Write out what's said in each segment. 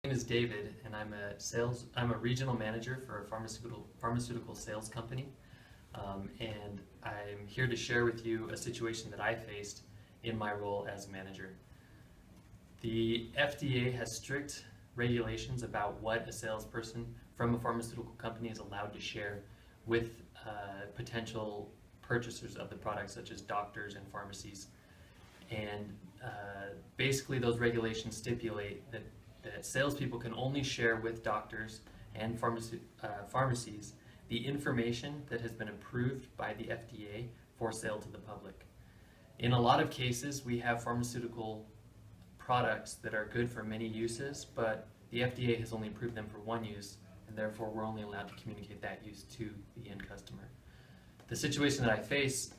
My name is David, and I'm a regional manager for a pharmaceutical sales company, and I'm here to share with you a situation that I faced in my role as manager. The FDA has strict regulations about what a salesperson from a pharmaceutical company is allowed to share with potential purchasers of the product, such as doctors and pharmacies. And basically those regulations stipulate that salespeople can only share with doctors and pharmacies the information that has been approved by the FDA for sale to the public. In a lot of cases, we have pharmaceutical products that are good for many uses, but the FDA has only approved them for one use, and therefore we're only allowed to communicate that use to the end customer. The situation that I face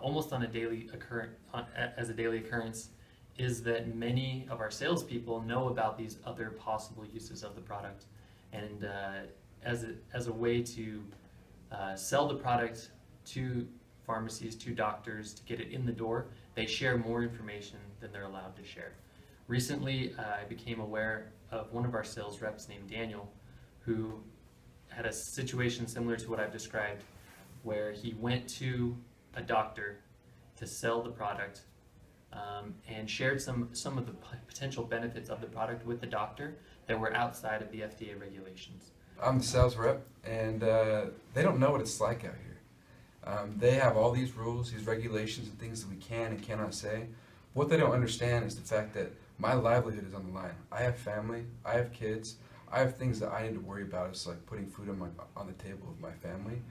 almost on a daily occurrence is that many of our salespeople know about these other possible uses of the product, and as a way to sell the product to pharmacies, to doctors, to get it in the door, they share more information than they're allowed to share. Recently, I became aware of one of our sales reps named Daniel, who had a situation similar to what I've described, where he went to a doctor to sell the product and shared some of the potential benefits of the product with the doctor that were outside of the FDA regulations. I'm the sales rep, and they don't know what it's like out here. They have all these rules, these regulations, and things that we can and cannot say. What they don't understand is the fact that my livelihood is on the line. I have family, I have kids, I have things that I need to worry about. It's like putting food on the table of my family.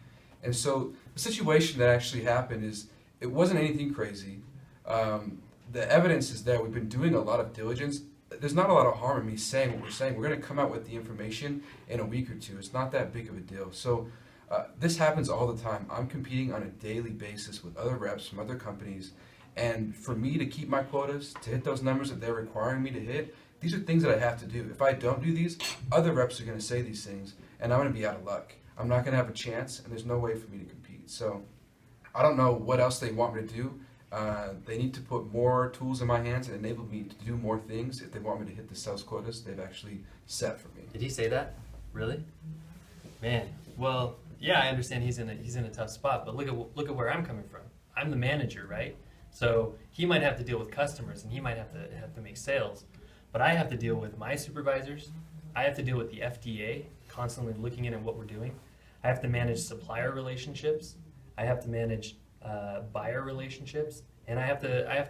And so the situation that actually happened is, it wasn't anything crazy. The evidence is there. We've been doing a lot of diligence. There's not a lot of harm in me saying what we're saying. We're going to come out with the information in a week or two. It's not that big of a deal. So this happens all the time. I'm competing on a daily basis with other reps from other companies. And for me to keep my quotas, to hit those numbers that they're requiring me to hit, these are things that I have to do. If I don't do these, other reps are going to say these things, and I'm going to be out of luck. I'm not going to have a chance, and there's no way for me to compete. So I don't know what else they want me to do. They need to put more tools in my hands and enable me to do more things if they want me to hit the sales quotas they've actually set for me. Did he say that? Really? Man, well, yeah, I understand he's in a tough spot, but look at where I'm coming from. I'm the manager, right? So he might have to deal with customers and he might have to make sales, but I have to deal with my supervisors. I have to deal with the FDA, constantly looking in at what we're doing. I have to manage supplier relationships. I have to manage buyer relationships, and I have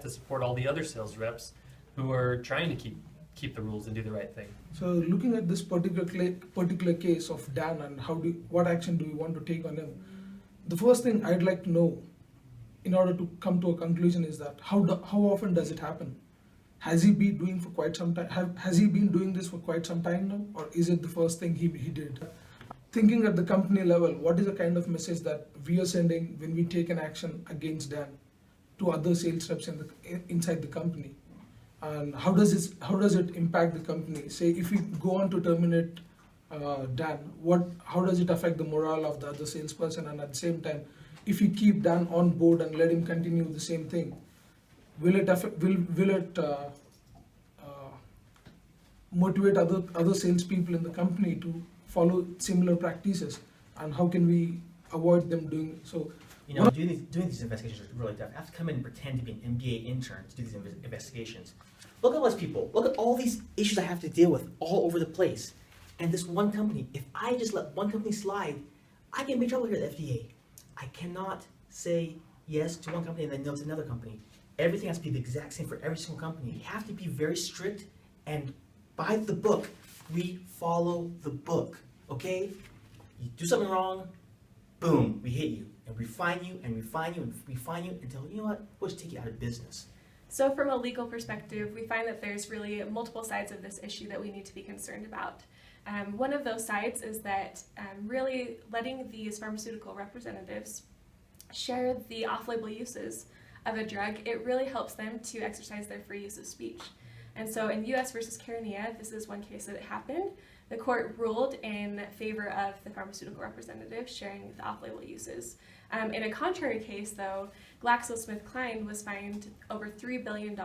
to support all the other sales reps who are trying to keep the rules and do the right thing. So looking at this particular case of Dan and what action do you want to take on him, the first thing I'd like to know in order to come to a conclusion is that how often does it happen? Has he been doing for quite some time? Has he been doing this for quite some time now, or is it the first thing he did? Thinking at the company level, what is the kind of message that we are sending when we take an action against Dan to other sales reps inside the company? And how does it impact the company? Say if we go on to terminate Dan, how does it affect the morale of the other salesperson? And at the same time, if we keep Dan on board and let him continue the same thing, will it motivate other salespeople in the company to follow similar practices, and how can we avoid them doing so? You know, doing these investigations is really tough. I have to come in and pretend to be an MBA intern to do these investigations. Look at all these people. Look at all these issues I have to deal with all over the place. And this one company, if I just let one company slide, I get in big trouble here at the FDA. I cannot say yes to one company and then no to another company. Everything has to be the exact same for every single company. You have to be very strict and by the book. We follow the book, okay? You do something wrong, boom, we hit you. And we fine you, and we fine you, and we fine you until, you know what, we'll just take you out of business. So from a legal perspective, we find that there's really multiple sides of this issue that we need to be concerned about. One of those sides is that really letting these pharmaceutical representatives share the off-label uses of a drug, it really helps them to exercise their free use of speech. And so in US versus Carania, this is one case that it happened. the court ruled in favor of the pharmaceutical representative sharing the off-label uses. In a contrary case, though, GlaxoSmithKline was fined over $3 billion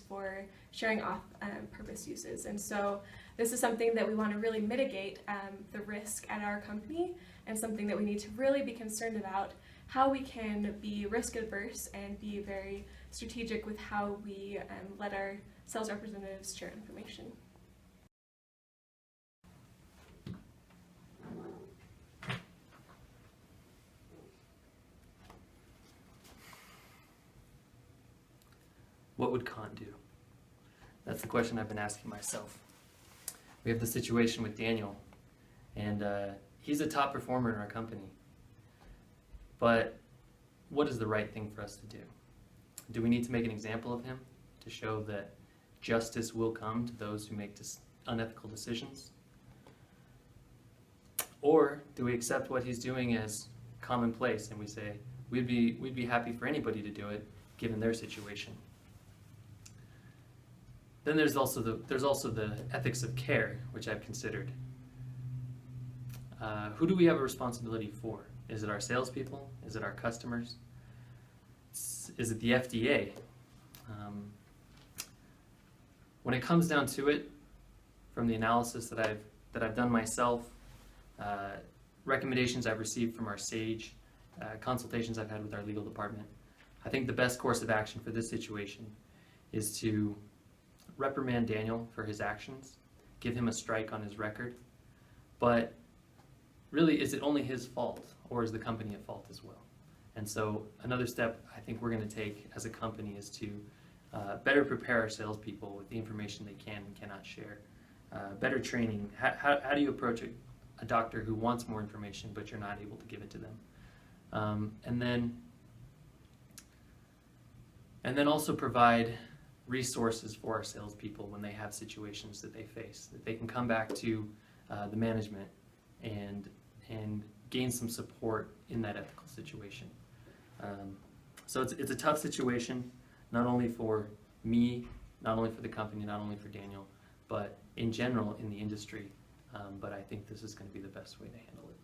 for sharing off-purpose uses. And so this is something that we want to really mitigate the risk at our company, and something that we need to really be concerned about, how we can be risk adverse and be very strategic with how we let our sales representatives share information. What would Kant do? That's the question I've been asking myself. We have the situation with Daniel, and he's a top performer in our company. But what is the right thing for us to do? Do we need to make an example of him to show that justice will come to those who make unethical decisions? Or do we accept what he's doing as commonplace and we say, we'd be happy for anybody to do it given their situation? Then there's also the ethics of care, which I've considered. Who do we have a responsibility for? Is it our salespeople? Is it our customers? Is it the FDA? When it comes down to it, from the analysis that I've done myself, recommendations I've received from our SAGE, consultations I've had with our legal department, I think the best course of action for this situation is to reprimand Daniel for his actions, give him a strike on his record, but really, is it only his fault, or is the company at fault as well? And so another step I think we're going to take as a company is to better prepare our salespeople with the information they can and cannot share, better training. How do you approach a doctor who wants more information but you're not able to give it to them? And then also provide resources for our salespeople when they have situations that they face, that they can come back to the management and gain some support in that ethical situation. So it's a tough situation, not only for me, not only for the company, not only for Daniel, but in general in the industry. But I think this is going to be the best way to handle it.